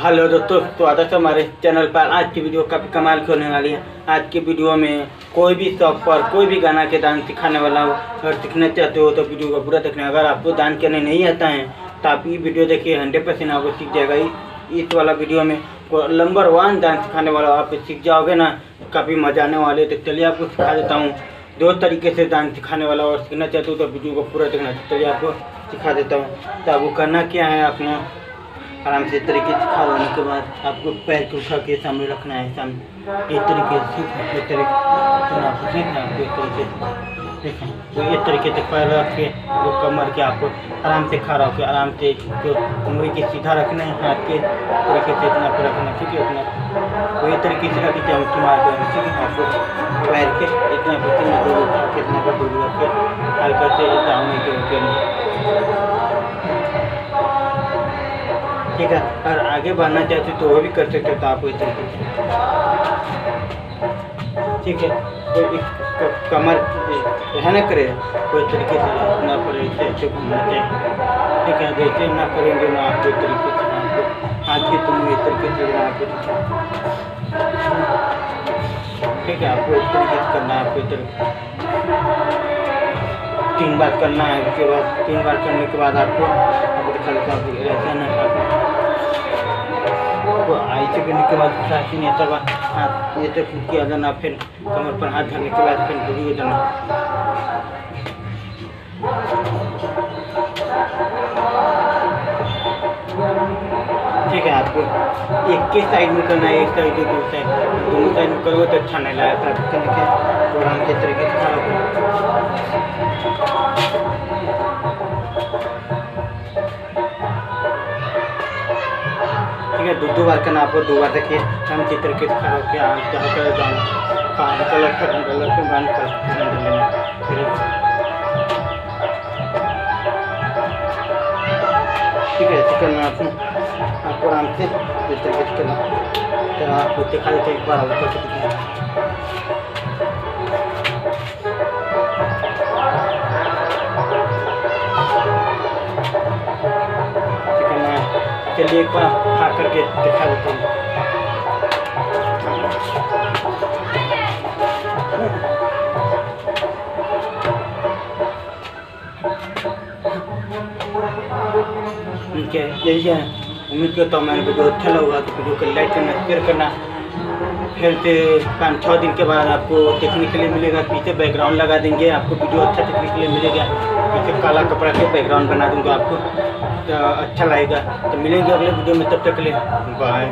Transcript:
Hello दोस्तों, स्वागत है हमारे चैनल पर। आज की वीडियो काफ़ी कमाल की होने वाली है। आज की वीडियो में कोई भी शौक पर कोई भी गाना के डांस सिखाने वाला हो। अगर सीखना चाहते हो तो वीडियो को पूरा देखना। अगर आपको डांस करने नहीं आता है तो आप ये वीडियो देखिए, 100% आपको सीख जाएगा। इस वाला वीडियो में नंबर 1 डांस सिखाने वाला आप सीख जाओगे ना, काफ़ी मजा आने वाले। तो चलिए आपको सिखा देता हूँ 2 तरीके से डांस सिखाने वाला। और सीखना चाहते हो तो वीडियो को पूरा देखना। चलिए आपको सिखा देता हूँ। तो आपको करना क्या है, अपना आराम से इस तरीके से खा लेने के बाद आपको पैर को उठा के सामने रखना है। सामने इस तरीके से सीखना, इस तरीके तो आपको सीखना है। आपको इस तरीके से देखें, तो इस तरीके से पैर रख के वो कमर के आपको आराम से खड़ा होकर आराम से जो उंगली के सीधा रखना है, हाथ के तरीके से इतना पर रखना। ठीक है, अपना तो इस तरीके से रखी जाए उसके मार कर। ठीक है, आपको पैर के इतना कितना दूर उठा के इतना पर दूर रख के हल्का से डाउन के ठीक है। अगर आगे बढ़ना चाहते तो वो भी कर सकते हो। तो आप इस तरीके से ठीक है, तो कमर है ना करे कोई तरीके से ना पर ऐसे घूमना चाहिए। ठीक है, जैसे ना करेंगे ना आपको इस तरीके से आपको हाथ की तुम इस तरीके से आपको ठीक है, आपको इस तरीके से करना है। आपको इस तरीके 3 बार करना है। उसके बाद 3 बार करने के बाद आपको दिखा देता हूँ ऐसा ना तो ऐसे करने के बाद साथी नहीं आता हाथ ये तक किया जाना। फिर कमर पर हाथ धरने के बाद फिर दूरी हो जाना। ठीक है, आपको एक के साइड में करना है, एक साइड से दूसरी साइड, दोनों साइड में करोगे तो अच्छा नहीं लगेगा। करने के आराम के तरीके से खड़ा ठीक है। 2 बार करना आपको। 2 बार देखिए हम किस तरीके से खड़ा होकर जहाँ कर कलर के बंद कर ठीक है। ऐसे करना आपको आराम से इस तरीके से करना। तो आपको दिखा देते एक बार ऊपर से चलिए एक बार खा करके दिखा देता हूँ। ठीक है, यही है। उम्मीद करता हूँ मैंने वीडियो अच्छा लगा तो वीडियो को लाइक करना, शेयर करना। फिर से 5-6 दिन के बाद आपको देखने के लिए मिलेगा। पीछे बैकग्राउंड लगा देंगे, आपको वीडियो अच्छा देखने के लिए मिलेगा। पीछे काला कपड़ा के बैकग्राउंड बना दूँगा आपको, तो अच्छा लगेगा। तो मिलेंगे अगले वीडियो में, तब तक के लिए बाय।